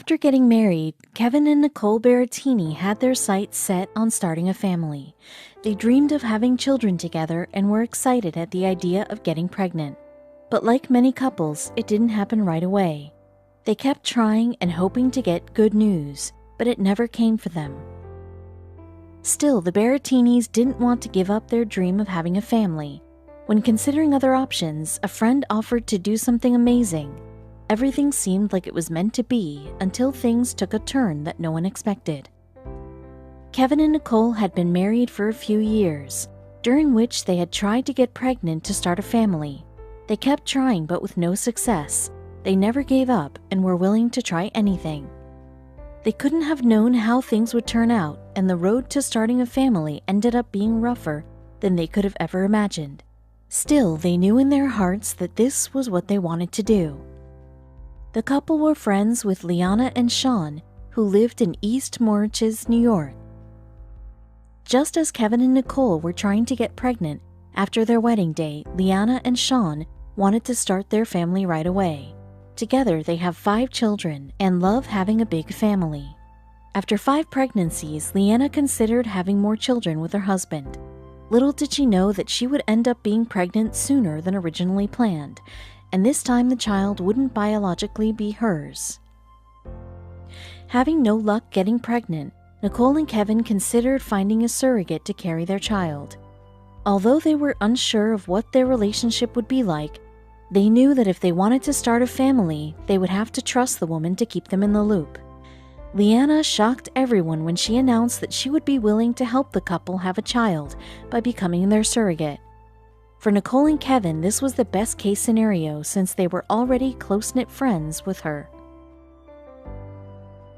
After getting married, Kevin and Nicole Berrettini had their sights set on starting a family. They dreamed of having children together and were excited at the idea of getting pregnant. But like many couples, it didn't happen right away. They kept trying and hoping to get good news, but it never came for them. Still, the Berrettinis didn't want to give up their dream of having a family. When considering other options, a friend offered to do something amazing. Everything seemed like it was meant to be until things took a turn that no one expected. Kevin and Nicole had been married for a few years, during which they had tried to get pregnant to start a family. They kept trying, but with no success. They never gave up and were willing to try anything. They couldn't have known how things would turn out, and the road to starting a family ended up being rougher than they could have ever imagined. Still, they knew in their hearts that this was what they wanted to do. The couple were friends with Liana and Sean, who lived in East Moriches, New York. Just as Kevin and Nicole were trying to get pregnant, after their wedding day, Liana and Sean wanted to start their family right away. Together, they have 5 children and love having a big family. After 5 pregnancies, Liana considered having more children with her husband. Little did she know that she would end up being pregnant sooner than originally planned, and this time the child wouldn't biologically be hers. Having no luck getting pregnant, Nicole and Kevin considered finding a surrogate to carry their child. Although they were unsure of what their relationship would be like, they knew that if they wanted to start a family, they would have to trust the woman to keep them in the loop. Liana shocked everyone when she announced that she would be willing to help the couple have a child by becoming their surrogate. For Nicole and Kevin, this was the best case scenario since they were already close-knit friends with her.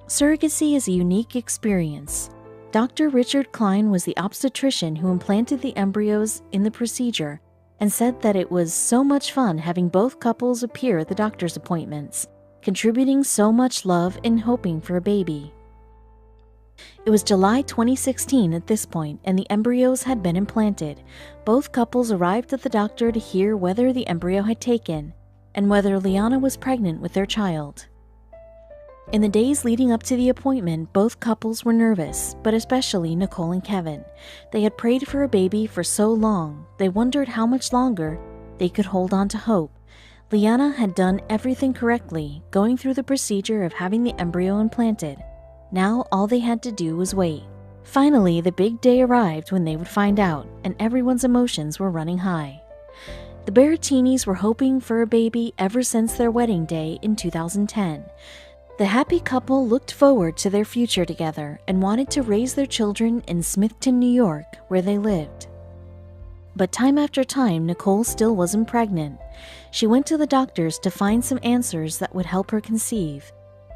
Surrogacy is a unique experience. Dr. Richard Klein was the obstetrician who implanted the embryos in the procedure and said that it was so much fun having both couples appear at the doctor's appointments, contributing so much love and hoping for a baby. It was July 2016 at this point, and the embryos had been implanted. Both couples arrived at the doctor to hear whether the embryo had taken, and whether Liana was pregnant with their child. In the days leading up to the appointment, both couples were nervous, but especially Nicole and Kevin. They had prayed for a baby for so long, they wondered how much longer they could hold on to hope. Liana had done everything correctly, going through the procedure of having the embryo implanted. Now all they had to do was wait. Finally, the big day arrived when they would find out, and everyone's emotions were running high. The Berrettinis were hoping for a baby ever since their wedding day in 2010. The happy couple looked forward to their future together and wanted to raise their children in Smithton, New York, where they lived. But time after time, Nicole still wasn't pregnant. She went to the doctors to find some answers that would help her conceive.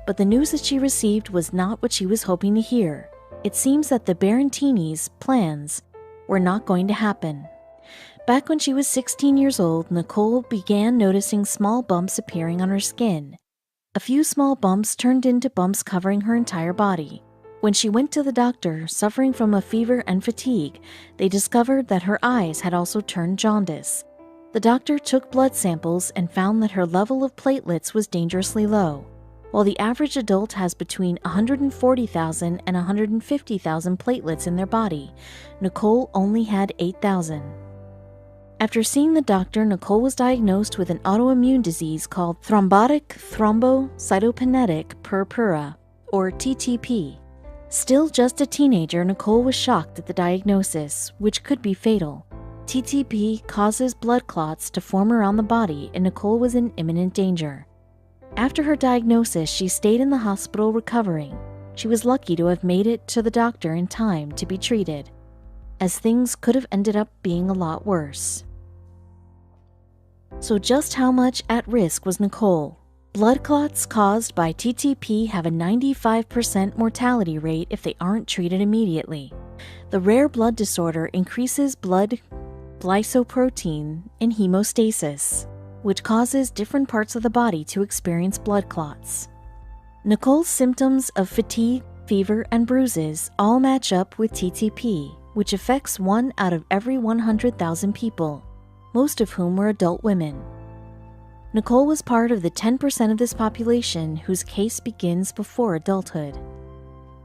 But the news that she received was not what she was hoping to hear. It seems that the Berrettinis' plans were not going to happen. Back when she was 16 years old, Nicole began noticing small bumps appearing on her skin. A few small bumps turned into bumps covering her entire body. When she went to the doctor, suffering from a fever and fatigue, they discovered that her eyes had also turned jaundice. The doctor took blood samples and found that her level of platelets was dangerously low. While the average adult has between 140,000 and 150,000 platelets in their body, Nicole only had 8,000. After seeing the doctor, Nicole was diagnosed with an autoimmune disease called thrombotic thrombocytopenic purpura, or TTP. Still just a teenager, Nicole was shocked at the diagnosis, which could be fatal. TTP causes blood clots to form around the body, and Nicole was in imminent danger. After her diagnosis, she stayed in the hospital recovering. She was lucky to have made it to the doctor in time to be treated, as things could have ended up being a lot worse. So just how much at risk was Nicole? Blood clots caused by TTP have a 95% mortality rate if they aren't treated immediately. The rare blood disorder increases blood glycoprotein in hemostasis, which causes different parts of the body to experience blood clots. Nicole's symptoms of fatigue, fever, and bruises all match up with TTP, which affects 1 out of every 100,000 people, most of whom were adult women. Nicole was part of the 10% of this population whose case begins before adulthood.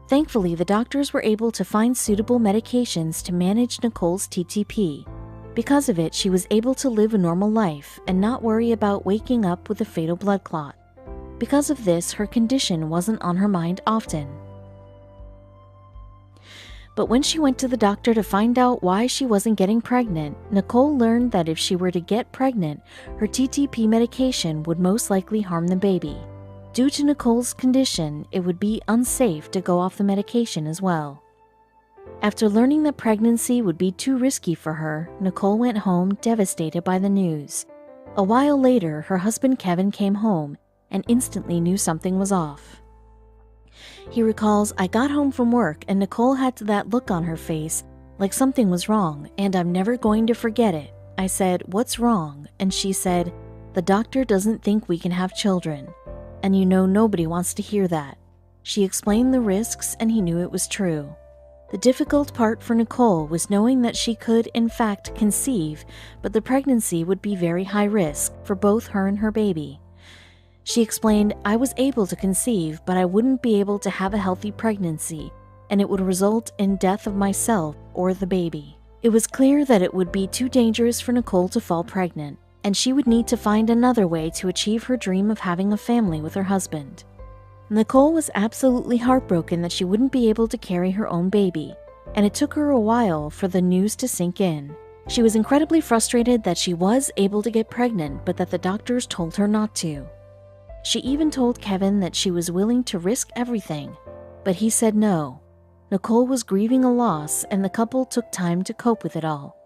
Thankfully, the doctors were able to find suitable medications to manage Nicole's TTP. Because of it, she was able to live a normal life and not worry about waking up with a fatal blood clot. Because of this, her condition wasn't on her mind often. But when she went to the doctor to find out why she wasn't getting pregnant, Nicole learned that if she were to get pregnant, her TTP medication would most likely harm the baby. Due to Nicole's condition, it would be unsafe to go off the medication as well. After learning that pregnancy would be too risky for her, Nicole went home devastated by the news. A while later, her husband Kevin came home and instantly knew something was off. He recalls, "I got home from work and Nicole had that look on her face like something was wrong, and I'm never going to forget it. I said, 'What's wrong?' And she said, 'The doctor doesn't think we can have children.' And you know nobody wants to hear that." She explained the risks and he knew it was true. The difficult part for Nicole was knowing that she could, in fact, conceive, but the pregnancy would be very high risk for both her and her baby. She explained, "I was able to conceive, but I wouldn't be able to have a healthy pregnancy, and it would result in death of myself or the baby." It was clear that it would be too dangerous for Nicole to fall pregnant, and she would need to find another way to achieve her dream of having a family with her husband. Nicole was absolutely heartbroken that she wouldn't be able to carry her own baby, and it took her a while for the news to sink in. She was incredibly frustrated that she was able to get pregnant, but that the doctors told her not to. She even told Kevin that she was willing to risk everything, but he said no. Nicole was grieving a loss, and the couple took time to cope with it all.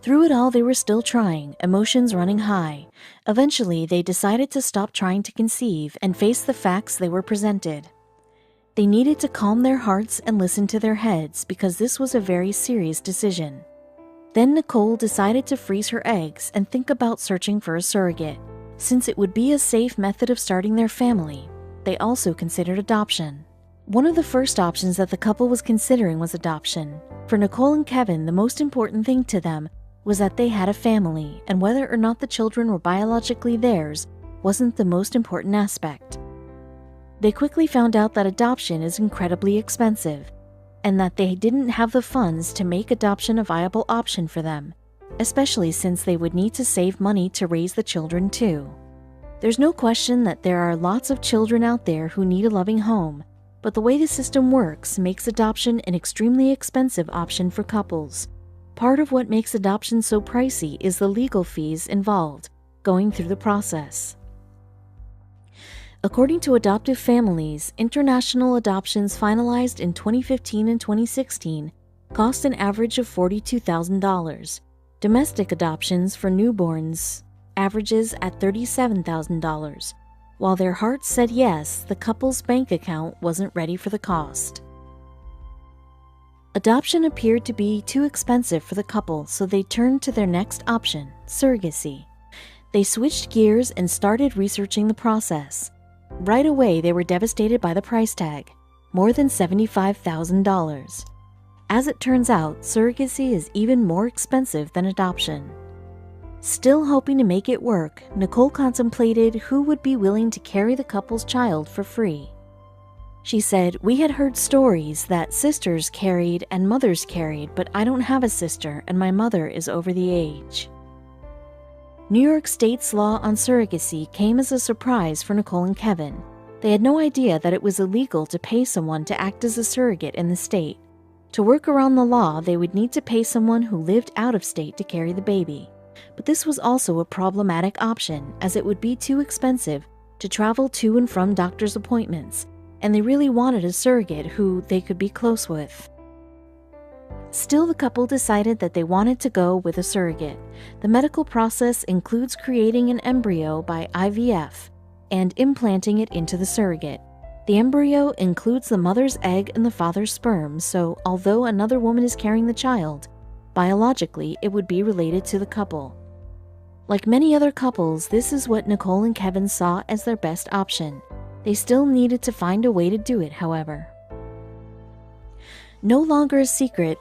Through it all, they were still trying, emotions running high. Eventually, they decided to stop trying to conceive and face the facts they were presented. They needed to calm their hearts and listen to their heads because this was a very serious decision. Then Nicole decided to freeze her eggs and think about searching for a surrogate. Since it would be a safe method of starting their family, they also considered adoption. One of the first options that the couple was considering was adoption. For Nicole and Kevin, the most important thing to them was that they had a family, and whether or not the children were biologically theirs wasn't the most important aspect. They quickly found out that adoption is incredibly expensive, and that they didn't have the funds to make adoption a viable option for them, especially since they would need to save money to raise the children too. There's no question that there are lots of children out there who need a loving home, but the way the system works makes adoption an extremely expensive option for couples. Part of what makes adoption so pricey is the legal fees involved going through the process. According to adoptive families, international adoptions finalized in 2015 and 2016 cost an average of $42,000. Domestic adoptions for newborns averages at $37,000. While their hearts said yes, the couple's bank account wasn't ready for the cost. Adoption appeared to be too expensive for the couple, so they turned to their next option, surrogacy. They switched gears and started researching the process. Right away, they were devastated by the price tag, more than $75,000. As it turns out, surrogacy is even more expensive than adoption. Still hoping to make it work, Nicole contemplated who would be willing to carry the couple's child for free. She said, "We had heard stories that sisters carried and mothers carried, but I don't have a sister and my mother is over the age." New York State's law on surrogacy came as a surprise for Nicole and Kevin. They had no idea that it was illegal to pay someone to act as a surrogate in the state. To work around the law, they would need to pay someone who lived out of state to carry the baby. But this was also a problematic option, as it would be too expensive to travel to and from doctor's appointments, and they really wanted a surrogate who they could be close with. Still, the couple decided that they wanted to go with a surrogate. The medical process includes creating an embryo by IVF and implanting it into the surrogate. The embryo includes the mother's egg and the father's sperm, so although another woman is carrying the child, biologically it would be related to the couple. Like many other couples, this is what Nicole and Kevin saw as their best option. They still needed to find a way to do it, however. No longer a secret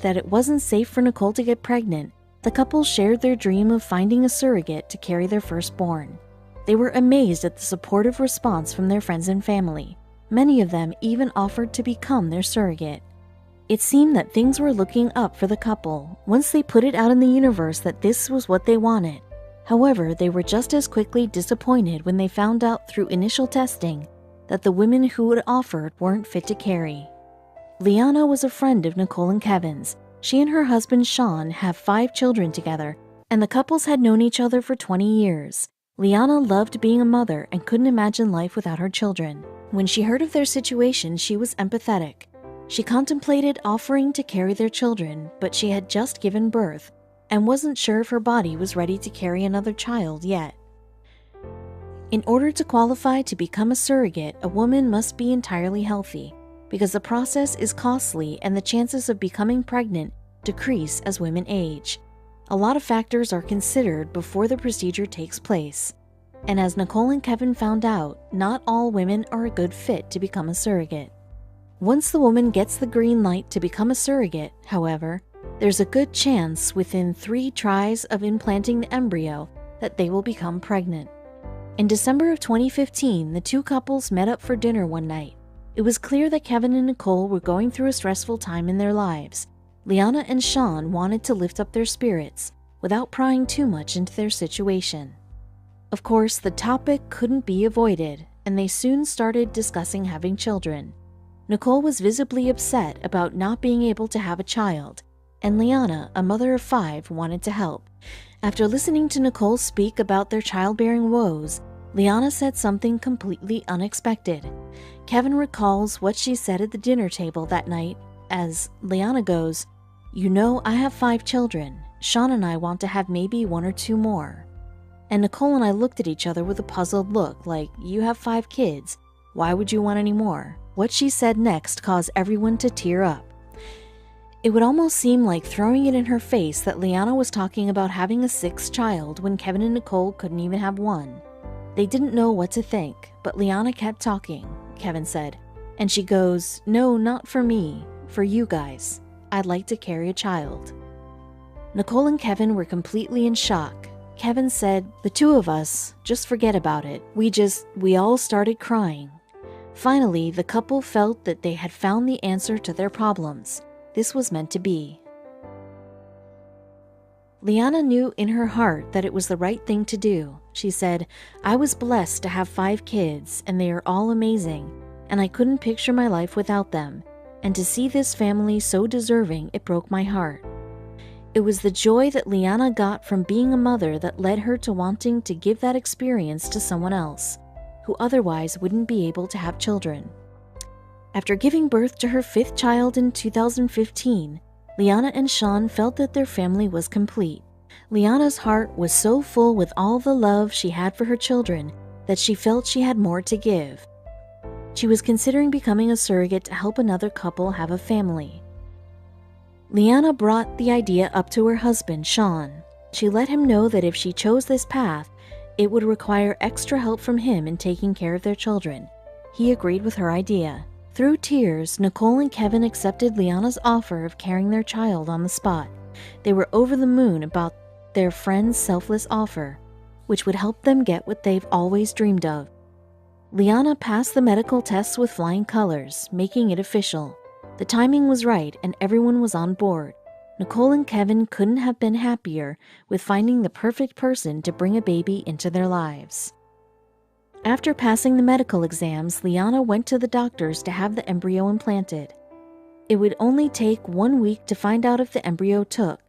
that it wasn't safe for Nicole to get pregnant, The couple shared their dream of finding a surrogate to carry their firstborn. They were amazed at the supportive response from their friends and family. Many of them even offered to become their surrogate. It seemed that things were looking up for the couple once they put it out in the universe that this was what they wanted. However, they were just as quickly disappointed when they found out through initial testing that the women who had offered weren't fit to carry. Liana was a friend of Nicole and Kevin's. She and her husband Sean have 5 children together, and the couples had known each other for 20 years. Liana loved being a mother and couldn't imagine life without her children. When she heard of their situation, she was empathetic. She contemplated offering to carry their children, but she had just given birth and wasn't sure if her body was ready to carry another child yet. In order to qualify to become a surrogate, a woman must be entirely healthy, because the process is costly and the chances of becoming pregnant decrease as women age. A lot of factors are considered before the procedure takes place, and as Nicole and Kevin found out, not all women are a good fit to become a surrogate. Once the woman gets the green light to become a surrogate, however, there's a good chance within 3 tries of implanting the embryo that they will become pregnant. In December of 2015, the 2 couples met up for dinner one night. It was clear that Kevin and Nicole were going through a stressful time in their lives. Liana and Sean wanted to lift up their spirits without prying too much into their situation. Of course, the topic couldn't be avoided, and they soon started discussing having children. Nicole was visibly upset about not being able to have a child, and Liana, a mother of 5, wanted to help. After listening to Nicole speak about their childbearing woes, Liana said something completely unexpected. Kevin recalls what she said at the dinner table that night as Liana goes, "You know, I have 5 children. Sean and I want to have maybe 1 or 2 more." And Nicole and I looked at each other with a puzzled look, like, "You have 5 kids. Why would you want any more?" What she said next caused everyone to tear up. It would almost seem like throwing it in her face that Liana was talking about having a 6th child when Kevin and Nicole couldn't even have 1. They didn't know what to think, but Liana kept talking, Kevin said, and she goes, "No, not for me, for you guys. I'd like to carry a child." Nicole and Kevin were completely in shock. Kevin said, "The 2 of us, just forget about it. We all started crying." Finally, the couple felt that they had found the answer to their problems. This was meant to be. Liana knew in her heart that it was the right thing to do. She said, "I was blessed to have 5 kids, and they are all amazing, and I couldn't picture my life without them. And to see this family so deserving, it broke my heart." It was the joy that Liana got from being a mother that led her to wanting to give that experience to someone else, who otherwise wouldn't be able to have children. After giving birth to her 5th child in 2015, Liana and Sean felt that their family was complete. Liana's heart was so full with all the love she had for her children that she felt she had more to give. She was considering becoming a surrogate to help another couple have a family. Liana brought the idea up to her husband, Sean. She let him know that if she chose this path, it would require extra help from him in taking care of their children. He agreed with her idea. Through tears, Nicole and Kevin accepted Liana's offer of carrying their child on the spot. They were over the moon about their friend's selfless offer, which would help them get what they've always dreamed of. Liana passed the medical tests with flying colors, making it official. The timing was right and everyone was on board. Nicole and Kevin couldn't have been happier with finding the perfect person to bring a baby into their lives. After passing the medical exams, Liana went to the doctors to have the embryo implanted. It would only take 1 week to find out if the embryo took,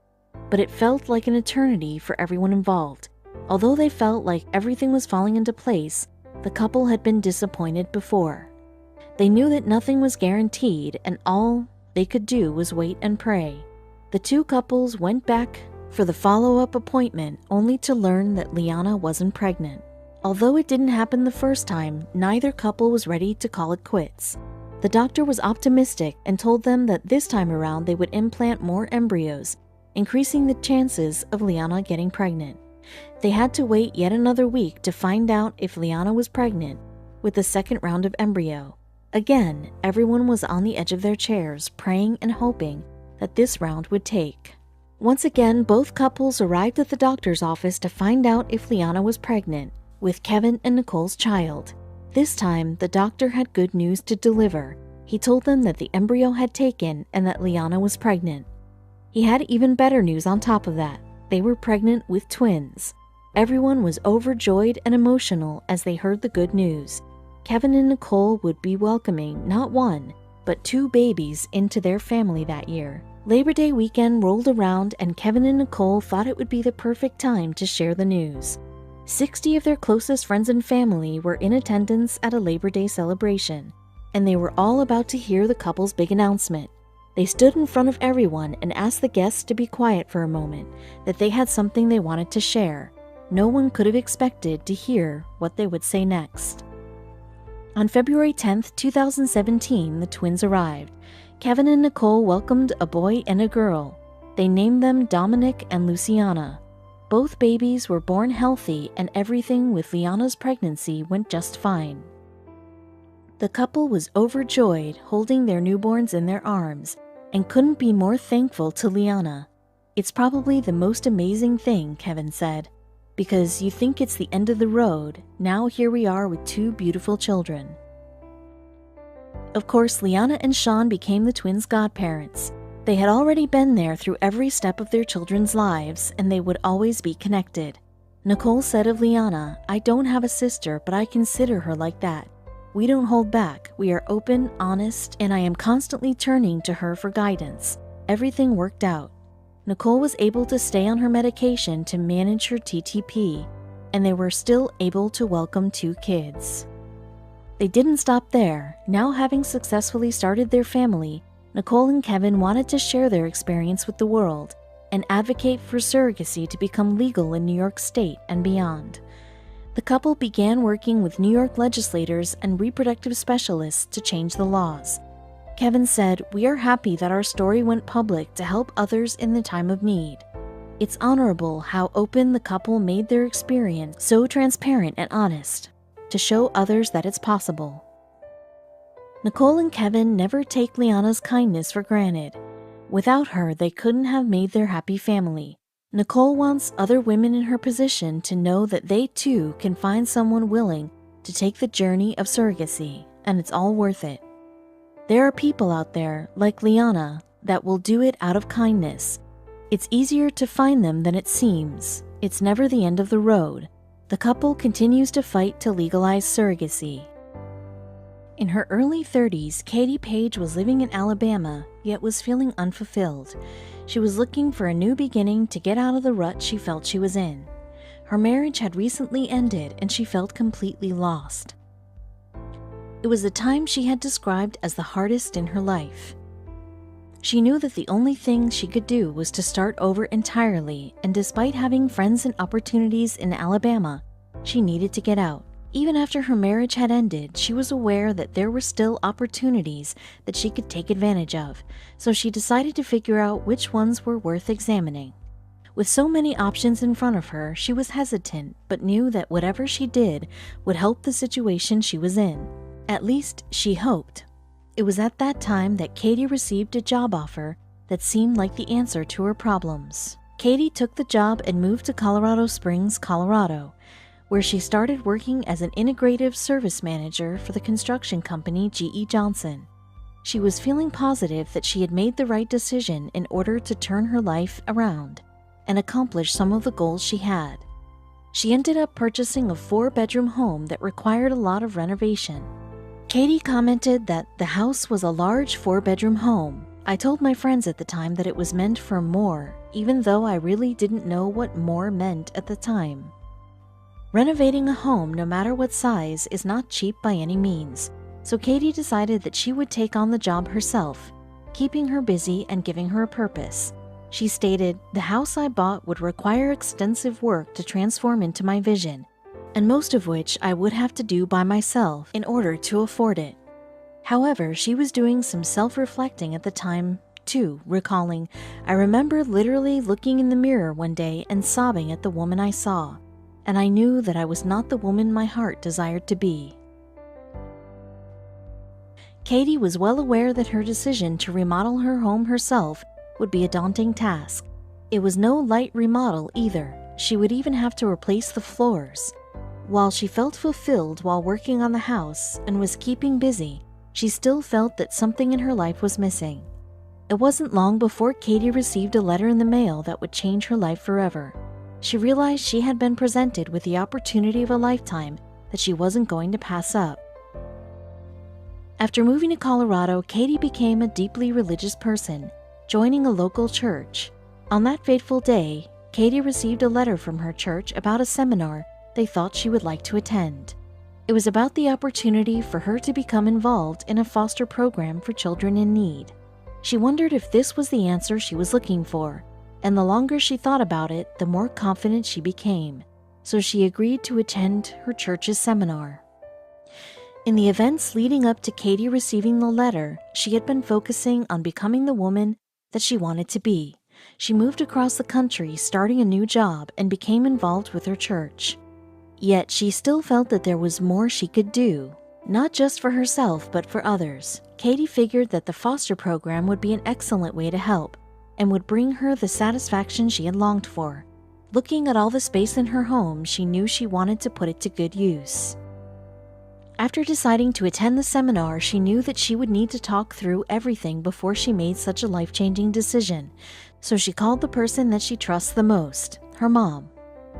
but it felt like an eternity for everyone involved. Although they felt like everything was falling into place, the couple had been disappointed before. They knew that nothing was guaranteed and all they could do was wait and pray. The 2 couples went back for the follow-up appointment only to learn that Liana wasn't pregnant. Although it didn't happen the first time, neither couple was ready to call it quits. The doctor was optimistic and told them that this time around they would implant more embryos, increasing the chances of Liana getting pregnant. They had to wait yet another week to find out if Liana was pregnant with the 2nd round of embryo. Again, everyone was on the edge of their chairs, praying and hoping that this round would take. Once again, both couples arrived at the doctor's office to find out if Liana was pregnant with Kevin and Nicole's child. This time, the doctor had good news to deliver. He told them that the embryo had taken and that Liana was pregnant. He had even better news on top of that. They were pregnant with twins. Everyone was overjoyed and emotional as they heard the good news. Kevin and Nicole would be welcoming not one, but 2 babies into their family that year. Labor Day weekend rolled around and Kevin and Nicole thought it would be the perfect time to share the news. 60 of their closest friends and family were in attendance at a Labor Day celebration, and they were all about to hear the couple's big announcement. They stood in front of everyone and asked the guests to be quiet for a moment, that they had something they wanted to share. No one could have expected to hear what they would say next. On February 10th, 2017, the twins arrived. Kevin and Nicole welcomed a boy and a girl. They named them Dominic and Luciana. Both babies were born healthy and everything with Liana's pregnancy went just fine. The couple was overjoyed holding their newborns in their arms and couldn't be more thankful to Liana. "It's probably the most amazing thing," Kevin said, "because you think it's the end of the road. Now here we are with 2 beautiful children." Of course, Liana and Sean became the twins' godparents. They had already been there through every step of their children's lives, and they would always be connected. Nicole said of Liana, "I don't have a sister, but I consider her like that. We don't hold back. We are open, honest, and I am constantly turning to her for guidance. Everything worked out." Nicole was able to stay on her medication to manage her TTP, and they were still able to welcome 2 kids. They didn't stop there. Now, having successfully started their family, Nicole and Kevin wanted to share their experience with the world and advocate for surrogacy to become legal in New York State and beyond. The couple began working with New York legislators and reproductive specialists to change the laws. Kevin said, "We are happy that our story went public to help others in the time of need. It's honorable how open the couple made their experience, so transparent and honest, to show others that it's possible." Nicole and Kevin never take Liana's kindness for granted. Without her, they couldn't have made their happy family. Nicole wants other women in her position to know that they too can find someone willing to take the journey of surrogacy, and it's all worth it. There are people out there, like Liana, that will do it out of kindness. It's easier to find them than it seems. It's never the end of the road. The couple continues to fight to legalize surrogacy. In her early 30s, Katie Page was living in Alabama, yet was feeling unfulfilled. She was looking for a new beginning to get out of the rut she felt she was in. Her marriage had recently ended, and she felt completely lost. It was a time she had described as the hardest in her life. She knew that the only thing she could do was to start over entirely, and despite having friends and opportunities in Alabama, she needed to get out. Even after her marriage had ended, she was aware that there were still opportunities that she could take advantage of, so she decided to figure out which ones were worth examining. With so many options in front of her, she was hesitant, but knew that whatever she did would help the situation she was in. At least, she hoped. It was at that time that Katie received a job offer that seemed like the answer to her problems. Katie took the job and moved to Colorado Springs, Colorado, where she started working as an integrative service manager for the construction company GE Johnson. She was feeling positive that she had made the right decision in order to turn her life around and accomplish some of the goals she had. She ended up purchasing a 4-bedroom home that required a lot of renovation. Katie commented that the house was a large 4-bedroom home. "I told my friends at the time that it was meant for more, even though I really didn't know what more meant at the time." Renovating a home, no matter what size, is not cheap by any means, so Katie decided that she would take on the job herself, keeping her busy and giving her a purpose. She stated, "The house I bought would require extensive work to transform into my vision, and most of which I would have to do by myself in order to afford it." However, she was doing some self-reflecting at the time, too, recalling, "I remember literally looking in the mirror one day and sobbing at the woman I saw, and I knew that I was not the woman my heart desired to be." Katie was well aware that her decision to remodel her home herself would be a daunting task. It was no light remodel either. She would even have to replace the floors. While she felt fulfilled while working on the house and was keeping busy, she still felt that something in her life was missing. It wasn't long before Katie received a letter in the mail that would change her life forever. She realized she had been presented with the opportunity of a lifetime that she wasn't going to pass up. After moving to Colorado, Katie became a deeply religious person, joining a local church. On that fateful day, Katie received a letter from her church about a seminar they thought she would like to attend. It was about the opportunity for her to become involved in a foster program for children in need. She wondered if this was the answer she was looking for, and the longer she thought about it, the more confident she became. So she agreed to attend her church's seminar. In the events leading up to Katie receiving the letter, she had been focusing on becoming the woman that she wanted to be. She moved across the country, starting a new job, and became involved with her church. Yet she still felt that there was more she could do, not just for herself but for others. Katie figured that the foster program would be an excellent way to help and would bring her the satisfaction she had longed for. Looking at all the space in her home, she knew she wanted to put it to good use. After deciding to attend the seminar, she knew that she would need to talk through everything before she made such a life-changing decision. So she called the person that she trusts the most, her mom.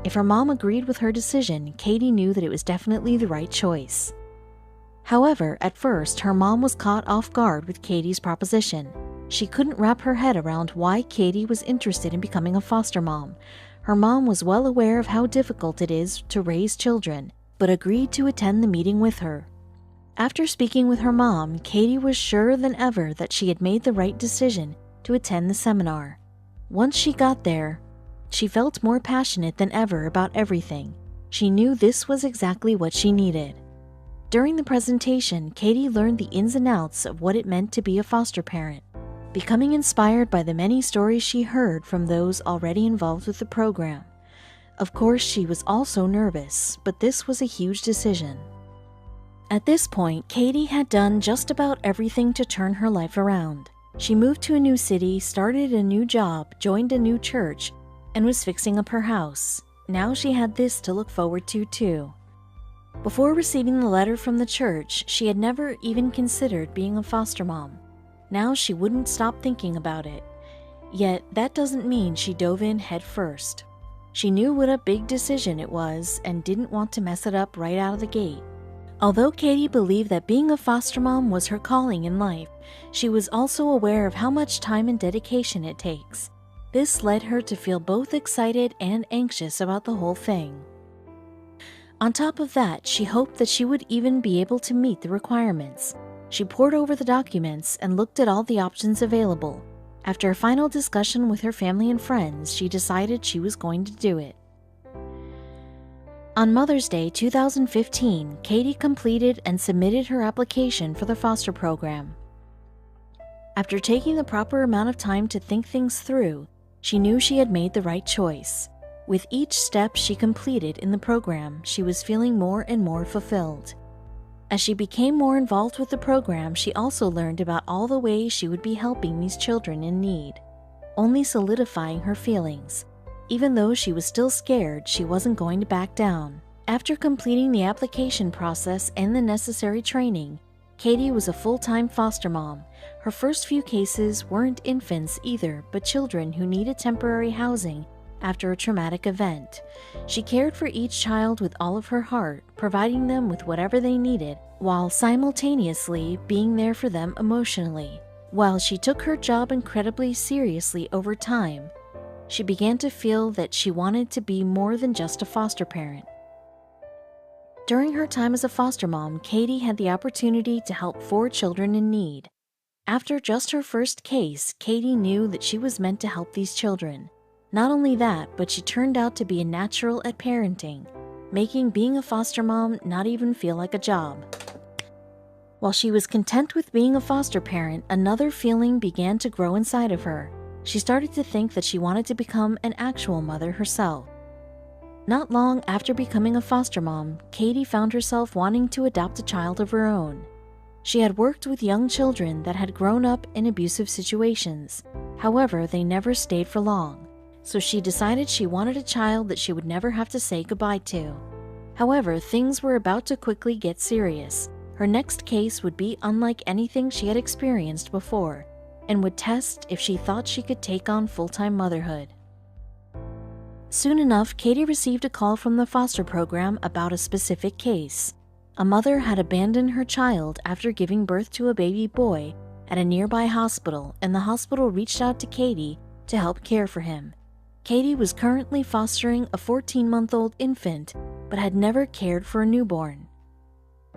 If her mom agreed with her decision, Katie knew that it was definitely the right choice. However, at first, her mom was caught off guard with Katie's proposition. She couldn't wrap her head around why Katie was interested in becoming a foster mom. Her mom was well aware of how difficult it is to raise children, but agreed to attend the meeting with her. After speaking with her mom, Katie was surer than ever that she had made the right decision to attend the seminar. Once she got there, she felt more passionate than ever about everything. She knew this was exactly what she needed. During the presentation, Katie learned the ins and outs of what it meant to be a foster parent. Becoming inspired by the many stories she heard from those already involved with the program. Of course, she was also nervous, but this was a huge decision. At this point, Katie had done just about everything to turn her life around. She moved to a new city, started a new job, joined a new church, and was fixing up her house. Now she had this to look forward to too. Before receiving the letter from the church, she had never even considered being a foster mom. Now she wouldn't stop thinking about it. Yet that doesn't mean she dove in head first. She knew what a big decision it was and didn't want to mess it up right out of the gate. Although Katie believed that being a foster mom was her calling in life, she was also aware of how much time and dedication it takes. This led her to feel both excited and anxious about the whole thing. On top of that, she hoped that she would even be able to meet the requirements. She pored over the documents and looked at all the options available. After a final discussion with her family and friends, she decided she was going to do it. On Mother's Day 2015, Katie completed and submitted her application for the foster program. After taking the proper amount of time to think things through, she knew she had made the right choice. With each step she completed in the program, she was feeling more and more fulfilled. As she became more involved with the program, she also learned about all the ways she would be helping these children in need, only solidifying her feelings. Even though she was still scared, she wasn't going to back down. After completing the application process and the necessary training, Katie was a full-time foster mom. Her first few cases weren't infants either, but children who needed temporary housing after a traumatic event. She cared for each child with all of her heart, providing them with whatever they needed, while simultaneously being there for them emotionally. While she took her job incredibly seriously over time, she began to feel that she wanted to be more than just a foster parent. During her time as a foster mom, Katie had the opportunity to help 4 children in need. After just her first case, Katie knew that she was meant to help these children. Not only that, but she turned out to be a natural at parenting, making being a foster mom not even feel like a job. While she was content with being a foster parent, another feeling began to grow inside of her. She started to think that she wanted to become an actual mother herself. Not long after becoming a foster mom, Katie found herself wanting to adopt a child of her own. She had worked with young children that had grown up in abusive situations. However, they never stayed for long. so she decided she wanted a child that she would never have to say goodbye to. However, things were about to quickly get serious. Her next case would be unlike anything she had experienced before, and would test if she thought she could take on full-time motherhood. Soon enough, Katie received a call from the foster program about a specific case. A mother had abandoned her child after giving birth to a baby boy at a nearby hospital, and the hospital reached out to Katie to help care for him. Katie was currently fostering a 14-month-old infant, but had never cared for a newborn.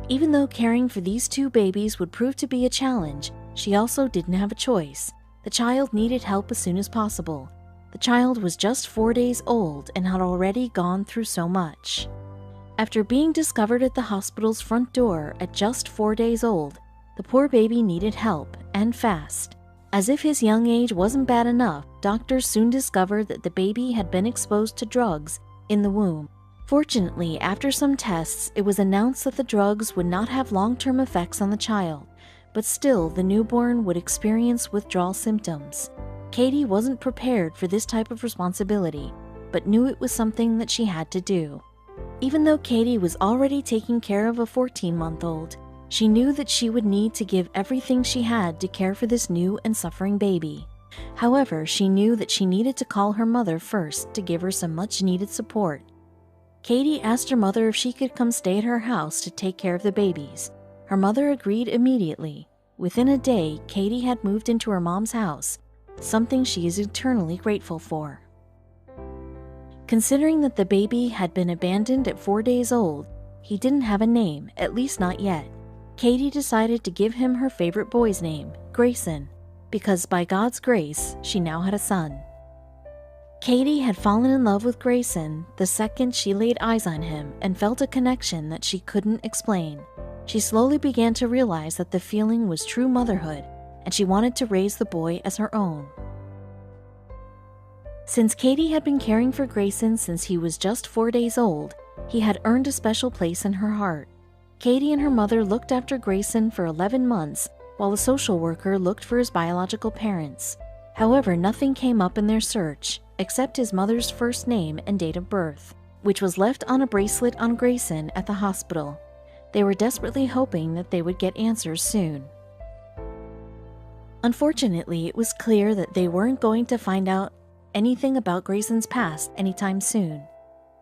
Even though caring for these two babies would prove to be a challenge, she also didn't have a choice. The child needed help as soon as possible. The child was just 4 days old and had already gone through so much. After being discovered at the hospital's front door at just 4 days old, the poor baby needed help, and fast. As if his young age wasn't bad enough, doctors soon discovered that the baby had been exposed to drugs in the womb. Fortunately, after some tests, it was announced that the drugs would not have long-term effects on the child, but still the newborn would experience withdrawal symptoms. Katie wasn't prepared for this type of responsibility, but knew it was something that she had to do. Even though Katie was already taking care of a 14-month-old, she knew that she would need to give everything she had to care for this new and suffering baby. However, she knew that she needed to call her mother first to give her some much-needed support. Katie asked her mother if she could come stay at her house to take care of the babies. Her mother agreed immediately. Within a day, Katie had moved into her mom's house, something she is eternally grateful for. Considering that the baby had been abandoned at 4 days old, he didn't have a name, at least not yet. Katie decided to give him her favorite boy's name, Grayson, because by God's grace, she now had a son. Katie had fallen in love with Grayson the second she laid eyes on him and felt a connection that she couldn't explain. She slowly began to realize that the feeling was true motherhood, and she wanted to raise the boy as her own. Since Katie had been caring for Grayson since he was just 4 days old, he had earned a special place in her heart. Katie and her mother looked after Grayson for 11 months, while the social worker looked for his biological parents. However, nothing came up in their search, except his mother's first name and date of birth, which was left on a bracelet on Grayson at the hospital. They were desperately hoping that they would get answers soon. Unfortunately, it was clear that they weren't going to find out anything about Grayson's past anytime soon.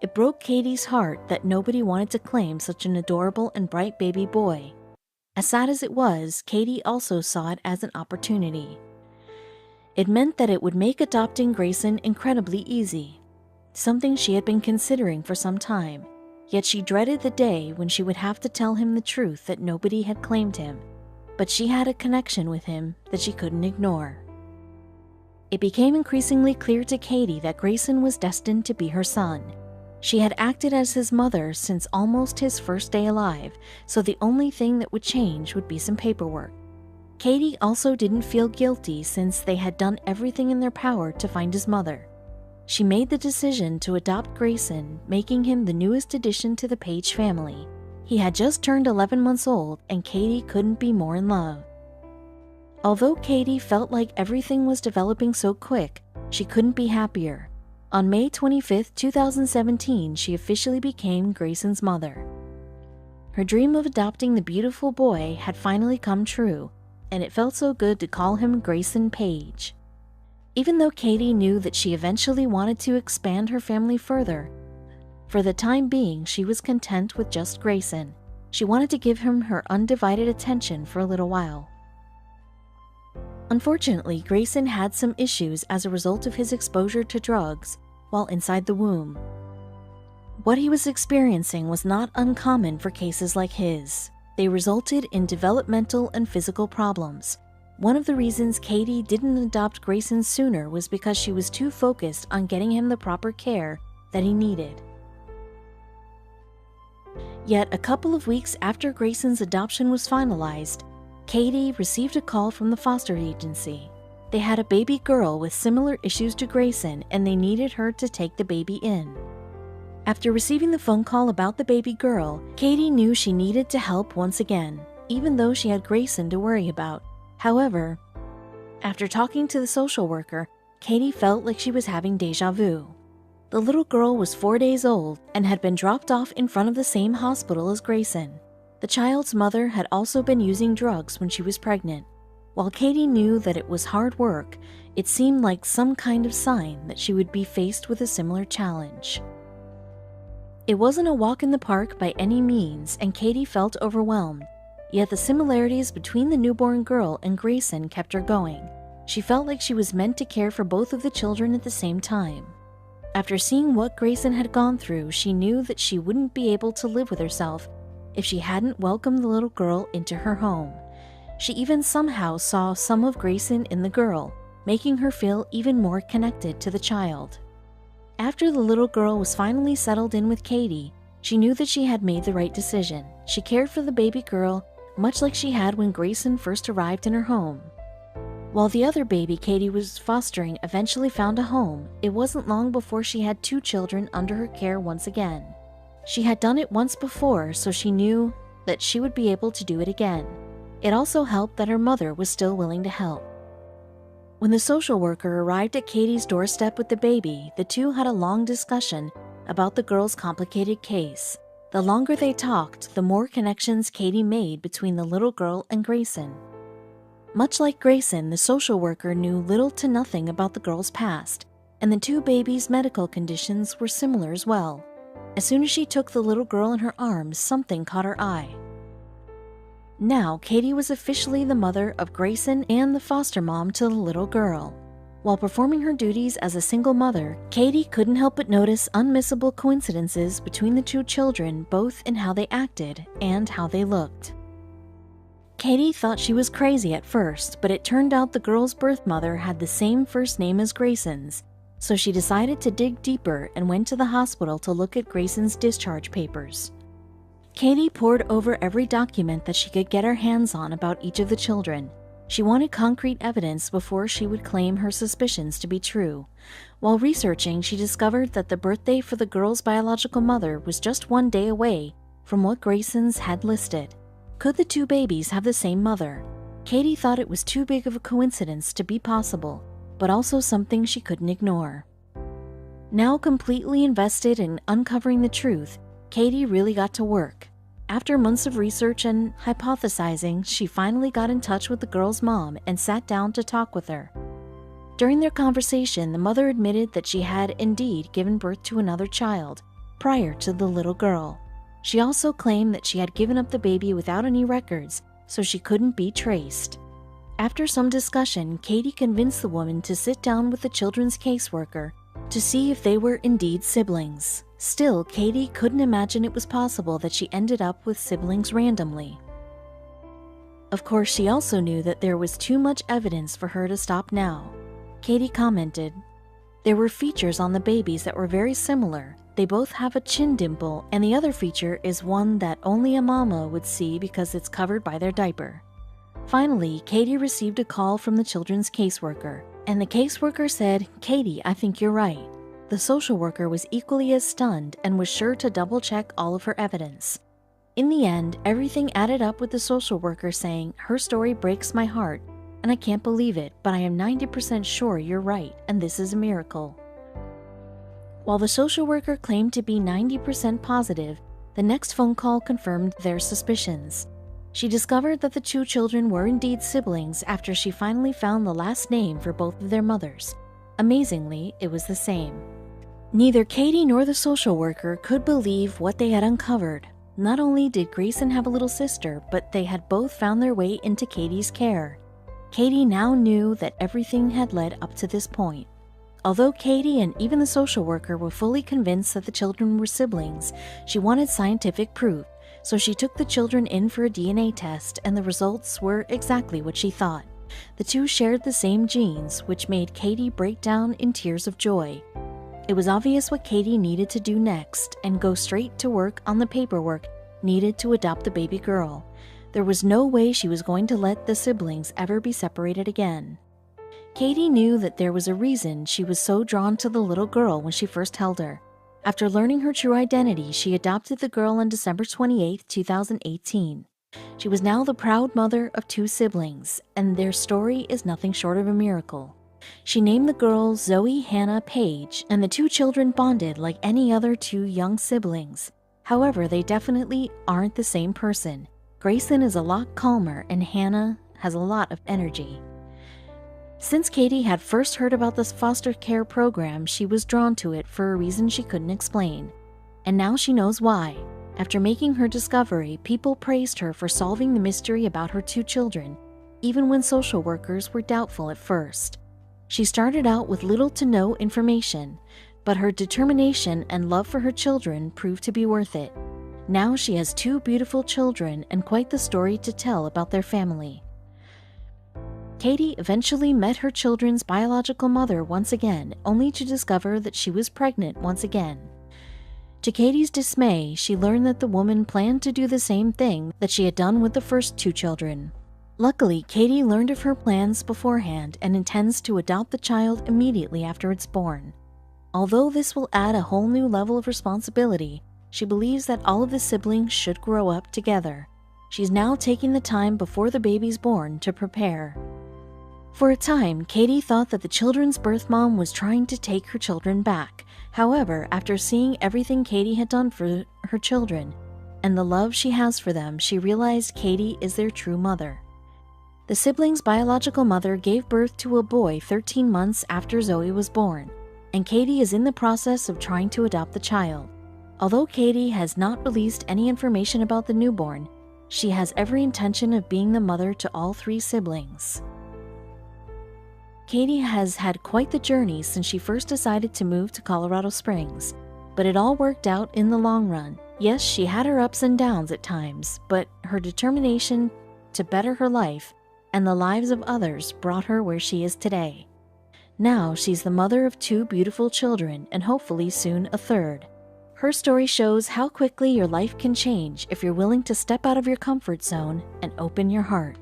It broke Katie's heart that nobody wanted to claim such an adorable and bright baby boy. As sad as it was, Katie also saw it as an opportunity. It meant that it would make adopting Grayson incredibly easy, something she had been considering for some time, yet she dreaded the day when she would have to tell him the truth that nobody had claimed him, but she had a connection with him that she couldn't ignore. It became increasingly clear to Katie that Grayson was destined to be her son. She had acted as his mother since almost his first day alive, so the only thing that would change would be some paperwork. Katie also didn't feel guilty since they had done everything in their power to find his mother. She made the decision to adopt Grayson, making him the newest addition to the Page family. He had just turned 11 months old, and Katie couldn't be more in love. Although Katie felt like everything was developing so quick, she couldn't be happier. On May 25, 2017, she officially became Grayson's mother. Her dream of adopting the beautiful boy had finally come true, and it felt so good to call him Grayson Page. Even though Katie knew that she eventually wanted to expand her family further, for the time being she was content with just Grayson. She wanted to give him her undivided attention for a little while. Unfortunately, Grayson had some issues as a result of his exposure to drugs while inside the womb. What he was experiencing was not uncommon for cases like his. They resulted in developmental and physical problems. One of the reasons Katie didn't adopt Grayson sooner was because she was too focused on getting him the proper care that he needed. Yet a couple of weeks after Grayson's adoption was finalized, Katie received a call from the foster agency. They had a baby girl with similar issues to Grayson, and they needed her to take the baby in. After receiving the phone call about the baby girl, Katie knew she needed to help once again, even though she had Grayson to worry about. However, after talking to the social worker, Katie felt like she was having deja vu. The little girl was 4 days old and had been dropped off in front of the same hospital as Grayson. The child's mother had also been using drugs when she was pregnant. While Katie knew that it was hard work, it seemed like some kind of sign that she would be faced with a similar challenge. It wasn't a walk in the park by any means, and Katie felt overwhelmed. Yet the similarities between the newborn girl and Grayson kept her going. She felt like she was meant to care for both of the children at the same time. After seeing what Grayson had gone through, she knew that she wouldn't be able to live with herself if she hadn't welcomed the little girl into her home. She even somehow saw some of Grayson in the girl, making her feel even more connected to the child. After the little girl was finally settled in with Katie, she knew that she had made the right decision. She cared for the baby girl much like she had when Grayson first arrived in her home. While the other baby Katie was fostering eventually found a home, it wasn't long before she had 2 children under her care once again. She had done it once before, so she knew that she would be able to do it again. It also helped that her mother was still willing to help. When the social worker arrived at Katie's doorstep with the baby, the two had a long discussion about the girl's complicated case. The longer they talked, the more connections Katie made between the little girl and Grayson. Much like Grayson, the social worker knew little to nothing about the girl's past, and the 2 babies' medical conditions were similar as well. As soon as she took the little girl in her arms, something caught her eye. Now, Katie was officially the mother of Grayson and the foster mom to the little girl. While performing her duties as a single mother, Katie couldn't help but notice unmissable coincidences between the 2 children, both in how they acted and how they looked. Katie thought she was crazy at first, but it turned out the girl's birth mother had the same first name as Grayson's, so she decided to dig deeper and went to the hospital to look at Grayson's discharge papers. Katie pored over every document that she could get her hands on about each of the children. She wanted concrete evidence before she would claim her suspicions to be true. While researching, she discovered that the birthday for the girl's biological mother was just 1 day away from what Grayson's had listed. Could the 2 babies have the same mother? Katie thought it was too big of a coincidence to be possible, but also something she couldn't ignore. Now completely invested in uncovering the truth, Katie really got to work. After months of research and hypothesizing, she finally got in touch with the girl's mom and sat down to talk with her. During their conversation, the mother admitted that she had indeed given birth to another child prior to the little girl. She also claimed that she had given up the baby without any records, so she couldn't be traced. After some discussion, Katie convinced the woman to sit down with the children's caseworker to see if they were indeed siblings. Still, Katie couldn't imagine it was possible that she ended up with siblings randomly. Of course, she also knew that there was too much evidence for her to stop now. Katie commented, "There were features on the babies that were very similar. They both have a chin dimple, and the other feature is one that only a mama would see because it's covered by their diaper." Finally, Katie received a call from the children's caseworker, and the caseworker said, "Katie, I think you're right." The social worker was equally as stunned and was sure to double-check all of her evidence. In the end, everything added up with the social worker saying, "Her story breaks my heart, and I can't believe it, but I am 90% sure you're right, and this is a miracle." While the social worker claimed to be 90% positive, the next phone call confirmed their suspicions. She discovered that the 2 children were indeed siblings after she finally found the last name for both of their mothers. Amazingly, it was the same. Neither Katie nor the social worker could believe what they had uncovered. Not only did Grayson have a little sister, but they had both found their way into Katie's care. Katie now knew that everything had led up to this point. Although Katie and even the social worker were fully convinced that the children were siblings, she wanted scientific proof, so she took the children in for a DNA test, and the results were exactly what she thought. The 2 shared the same genes, which made Katie break down in tears of joy. It was obvious what Katie needed to do next, and go straight to work on the paperwork needed to adopt the baby girl. There was no way she was going to let the siblings ever be separated again. Katie knew that there was a reason she was so drawn to the little girl when she first held her. After learning her true identity, she adopted the girl on December 28, 2018. She was now the proud mother of 2 siblings, and their story is nothing short of a miracle. She named the girls Zoe, Hannah, Paige, and the two children bonded like any other two young siblings. However, they definitely aren't the same person. Grayson is a lot calmer and Hannah has a lot of energy. Since Katie had first heard about this foster care program, she was drawn to it for a reason she couldn't explain. And now she knows why. After making her discovery, people praised her for solving the mystery about her two children, even when social workers were doubtful at first. She started out with little to no information, but her determination and love for her children proved to be worth it. Now she has two beautiful children and quite the story to tell about their family. Katie eventually met her children's biological mother once again, only to discover that she was pregnant once again. To Katie's dismay, she learned that the woman planned to do the same thing that she had done with the first two children. Luckily, Katie learned of her plans beforehand and intends to adopt the child immediately after it's born. Although this will add a whole new level of responsibility, she believes that all of the siblings should grow up together. She's now taking the time before the baby's born to prepare. For a time, Katie thought that the children's birth mom was trying to take her children back. However, after seeing everything Katie had done for her children and the love she has for them, she realized Katie is their true mother. The siblings' biological mother gave birth to a boy 13 months after Zoe was born, and Katie is in the process of trying to adopt the child. Although Katie has not released any information about the newborn, she has every intention of being the mother to all three siblings. Katie has had quite the journey since she first decided to move to Colorado Springs, but it all worked out in the long run. Yes, she had her ups and downs at times, but her determination to better her life and the lives of others brought her where she is today. Now she's the mother of two beautiful children and hopefully soon a third. Her story shows how quickly your life can change if you're willing to step out of your comfort zone and open your heart.